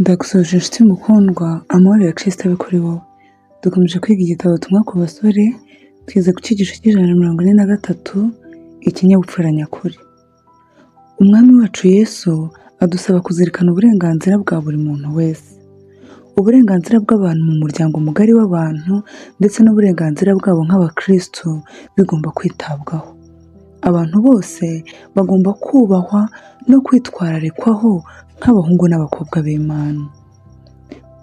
Ndagusuhuje inshuti mukundwa, amahoro ya Kristo abe kuri wowe. Dukomeje kwiga igitabo ubutumwa ku basore, tugeze ku cyigisho cy'143, ikinyabupfura nyakuri. Umwami wacu Yesu adusaba kuzirikana uburenganzira bwa buri muntu wese. Uburenganzira bw'abantu mu muryango mugari w'abantu ndetse n'uburenganzira bwabo nk'abakristo bigomba kwitabwaho. Abantu bose bagomba kubahwa no kwitwararikwaho nk'abahungu n'abakobwa b'Imana.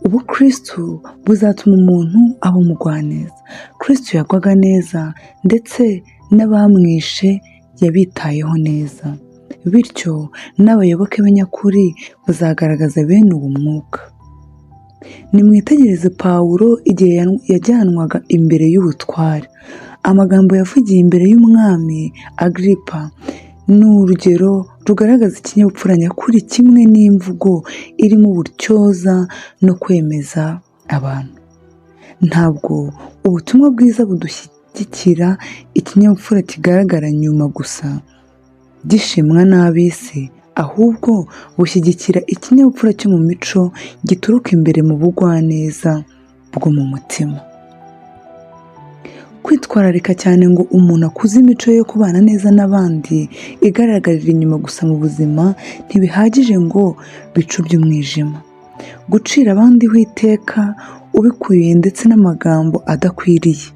Ubukristo buzatuma umuntu aba umugwaneza. Kristo yagwaga neza ndetse n'abamwishe yabitayeho neza. Bityo n'abayoboke be nyakuri bazagaragaza bene uwo mwuka. Nimwitegereze Pawulo igihe yajyanwaga imbere y'ubutware. Amagambo yavugiye imbere y'umwami Agripa ni urugero rugaragaza ikinyabupfura nyakuri kimwe n'imvugo irimo ubutyoza no kwemeza abantu. Ntabwo ubutumwa bwiza budushyigikira ikinyabupfura kigaragara nyuma gusa gishimwa n'ab'isi, ahubwo bushyigikira ikinyabupfura cyo mu mico gituruka imbere mu bugwaneza bwo mu mutima. Kwitwararika cyane ngo umuntu akuze imico yo kubana neza n'abandi igaragarira inyuma gusa mu buzima ntibihagije ngo bicubye umwijima. Gucira abandi iteka ubikuye ndetse n'amagambo adakwiriye.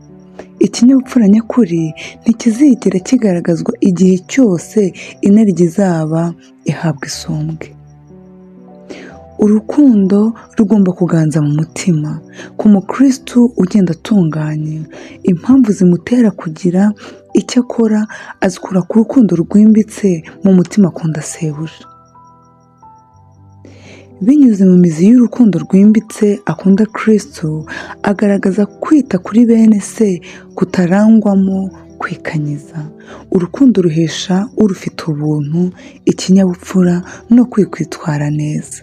Ikinyabupfura nyakuri ntikizigera kigaragazwa igihe cyose inarijye izaba ihabwa isumbwe. Urukundo rugomba kuganza mu mutima. Ku mukristo ugenda atunganye, impamvu zimutera kugira icyo akora azikura ku rukundo rwimbitse mu mutima akunda sebuja. Binyuze mu mizi y'urukundo rwimbitse akunda Kristo, agaragaza kwita kuri bene se kutarangwamo kwikanyiza. Urukundo ruhesha urufite ubuntu, ikinyabupfura no kwitwara neza.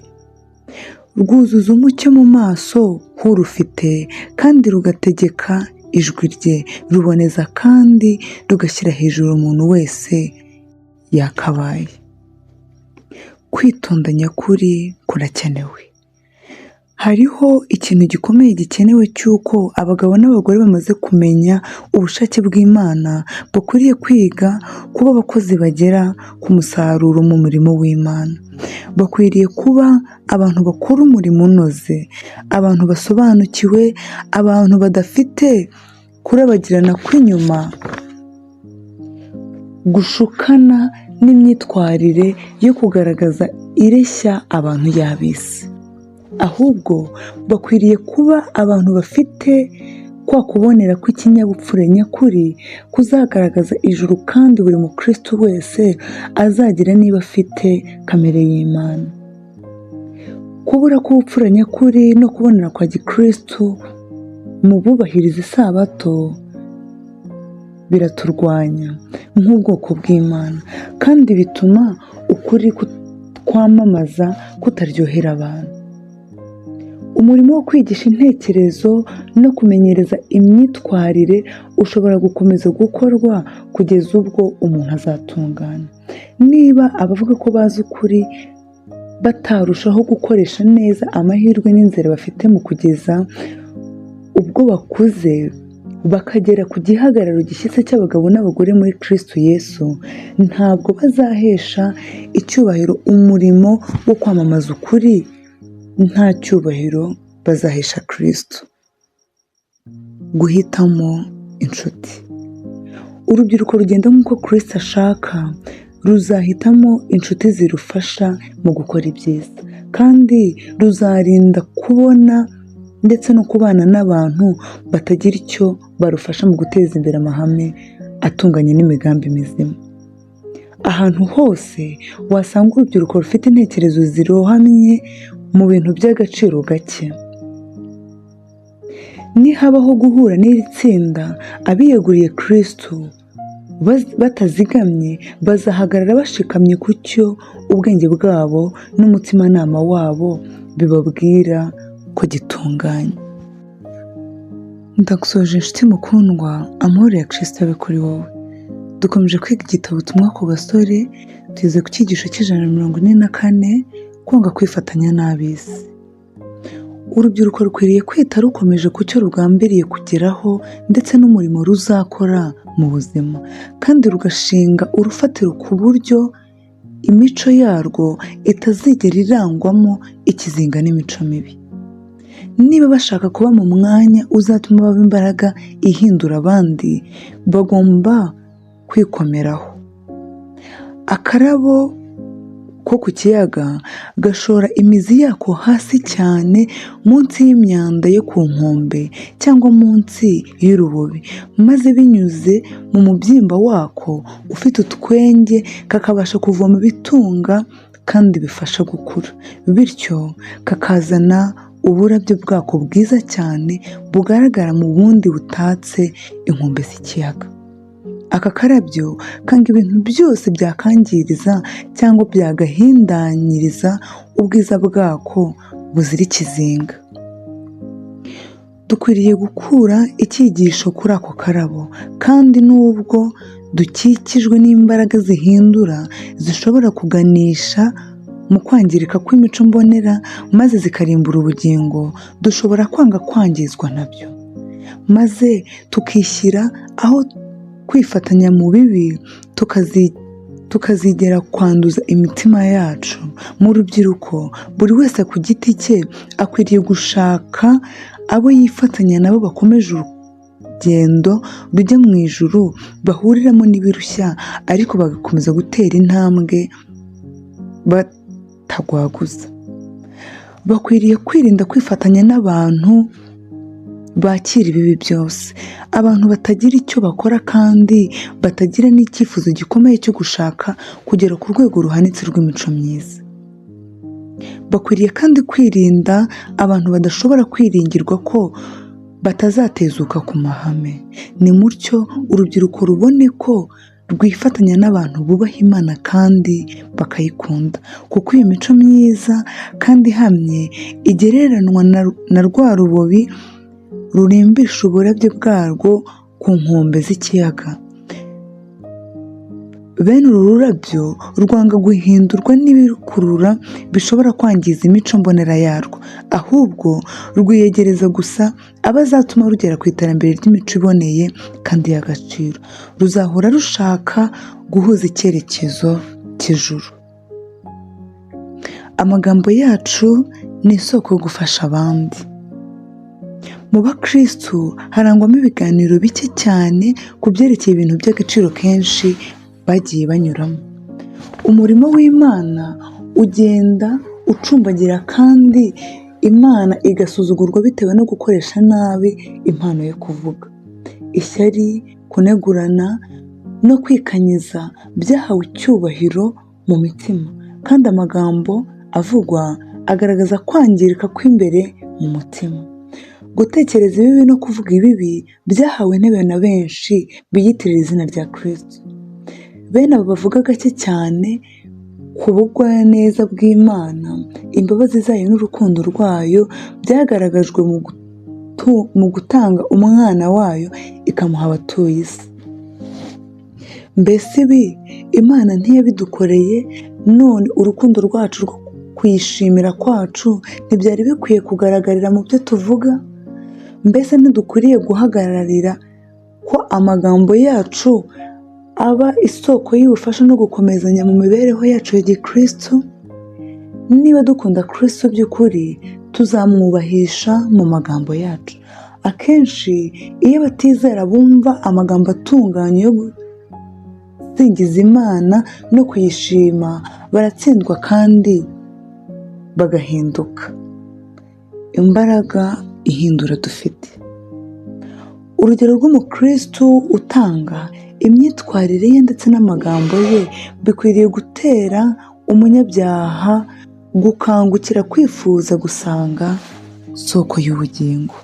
Rwuzuza umucyo mu maso h'urufite kandi rugategeka ijwi rye, ruboneza kandi rugashyira hejuru umuntu wese yakabaye. Kwitonda nyakuri kurakenewe. Hariho ikintu gikomeye gikenewe cy'uko abagabo n'abagore bamaze kumenya ubushake bw'Imana bakwiriye kwiga kuba abakozi bagera ku musaruro mu murimo w'Imana. Bakwiriye kuba abantu bakora umurimo unoze, abantu basobanukiwe, abantu badafite kurabagirana kw'inyuma, gushukana n'imyitwarire yo kugaragaza ireshya abantu y'ab'isi. Ahubwo bakwiriye kuba abantu bafite kwa kubonera kw'ikinyabupfura nyakuri kuzagaragaza ijuru kandi buri mukristo wese azagira niba afite kamere y'Imana. Kubura k'ubupfura nyakuri no kubonera kwa gikristo mu bubahiriza isabato biraturwanya nk'ubwoko bw'Imana kandi bituma ukuri twamamaza kutaryohera abantu. Umurimo wo kwigisha intekerezo no kumenyereza imyitwarire ushobora gukomeza gukorwa kugeza ubwo umuntu azatungana. Niba abavuga ko bazi ukuri batarushaho gukoresha neza amahirwe n'inzira bafite mu kugeza ubwo bakuze bakagera ku gihagararo gishyitse cy'abagabo n'abagore muri Kristo Yesu, ntabwo bazahesha icyubahiro umurimo wo kwamamaza ukuri, nta cyubahiro bazahesha Kristo. Guhitamo inshuti. Urubyiruko rugenda nk'uko Kristo ashaka ruzahitamo inshuti zirufasha mu gukora ibyiza kandi ruzarinda kubona ndetse no kubana n'abantu batagira icyo barufasha mu guteza imbere amahame atunganye n'imigambi mizima. Ahantu hose wasanga urubyiruko rufite intekerezo zirohamye mu bintu by'agaciro gake. Nihabaho guhura n'iri tsinda, abiyeguriye Kristo batazigamye bazahagarara bashikamye ku cyo ubwenge bwabo n'umutimanama wabo bibabwira ko gitunganye. Ndagusoje inshuti mukundwa, amahoro ya Kristo abe kuri wowe. Dukomeje kwiga igitabo ubutumwa ku basore, tugeze ku cyigisho cy'144, kwanga kwifatanya n'ab'isi. urubyiruko rukwiriye kwita rukomeje ku cyo rugambiriye kugeraho ndetse n'umurimo ruzakora mu buzima, kandi rugashinga urufatiro ku buryo imico yarwo itazigera irangwamo ikizinga n'imico mibi. Niba bashaka kuba mu mwanya uzatuma baba imbaraga ihindura abandi, bagomba kwikomeraho. Akarabo ko ku kiyaga gashora imizi yako hasi cyane munsi y'imyanda yo ku nkombe cyangwa munsi y'urubobi, maze binyuze mu mubyimba wako ufite utwenge kakabasha kuvoma ibitunga kandi bifasha gukura, bityo kakazana uburabyo bwako bwiza cyane bugaragara mu bundi butatse inkombe z'ikiyaga. Aka karabyo kanga ibintu byose byakangiriza cyangwa byagahindanyiriza ubwiza bwako buzira ikizinga. Dukwiriye gukura icyigisho kuri ako karabo, kandi nubwo dukikijwe n'imbaraga zihindura zishobora kuganisha mu kwangirika kw'imico mbonera maze zikarimbura ubugingo, dushobora kwanga kwangizwa nabyo, maze tukishyira aho kwifatanya mu bibi tukazigera kwanduza imitima yacu. Mu rubyiruko, buri wese ku giti cye akwiriye gushaka abo yifatanya nabo bakomeje urugendo rujya mu ijuru, bahuriramo n'ibirushya ariko bagakomeza gutera intambwe batagwaguza. Bakwiriye kwirinda kwifatanya n'abantu bakira ibibi byose, abantu batagira icyo bakora kandi batagira n'icyifuzo gikomeye cyo gushaka kugera ku rwego ruhanitse rw'imico myiza. Bakwiriye kandi kwirinda abantu badashobora kwiringirwa ko batazatezuka ku mahame. Ni mutyo urubyiruko rubone ko rwifatanya n'abantu bubaha Imana kandi bakayikunda, kuko iyo mico myiza kandi ihamye igereranwa na rwa rubobi rurimbisha uburabyo bwarwo ku nkombe z'ikiyaga. Bene uru rurabyo rwanga guhindurwa n'ibirukurura bishobora kwangiza imico mbonera yarwo, ahubwo rwiyegereza gusa abazatuma rugera ku iterambere ry'imico iboneye kandi y'agaciro. Ruzahora rushaka guhuza icyerekezo cy'ijuru. Amagambo yacu ni isoko yo gufasha abandi. Mu bakristu harangwamo ibiganiro bike cyane ku byerekeye ibintu by'agaciro kenshi bagiye banyuramo. Umurimo w'Imana ugenda ucumbagira kandi Imana igasuzugurwa bitewe no gukoresha nabi impano yo kuvuga. Ishyari, kunegurana no kwikanyiza byahawe icyubahiro mu mitima, kandi amagambo avugwa agaragaza kwangirika kw'imbere mu mutima. Gutekereza ibibi no kuvuga ibibi byahawe intebe na benshi biyitirira izina rya Kristo. Bene abo bavuga gake cyane ku bugwaneza bw'Imana, imbabazi zayo n'urukundo rwayo byagaragajwe mu gutanga umwana wayo ikamuha abatuye isi. Mbese ibi Imana ntiyabidukoreye? None urukundo rwacu rwo kuyishimira kwacu ntibyari bikwiye kugaragarira mu byo tuvuga? Mbese ntidukwiriye guhagararira ko amagambo yacu aba isoko y'ubufasha no gukomezanya mu mibereho yacu ya gikristo? Niba dukunda Kristo by'ukuri, tuzamwubahisha mu magambo yacu. Akenshi iyo abatizera bumva amagambo atunganye yo gusingiza Imana no kuyishima, baratsindwa kandi bagahinduka. Imbaraga ihindura dufite. Urugero rw'umukristo utanga, imyitwarire ye ndetse n'amagambo ye bikwiriye gutera umunyabyaha gukangukira kwifuza gusanga soko y'ubugingo.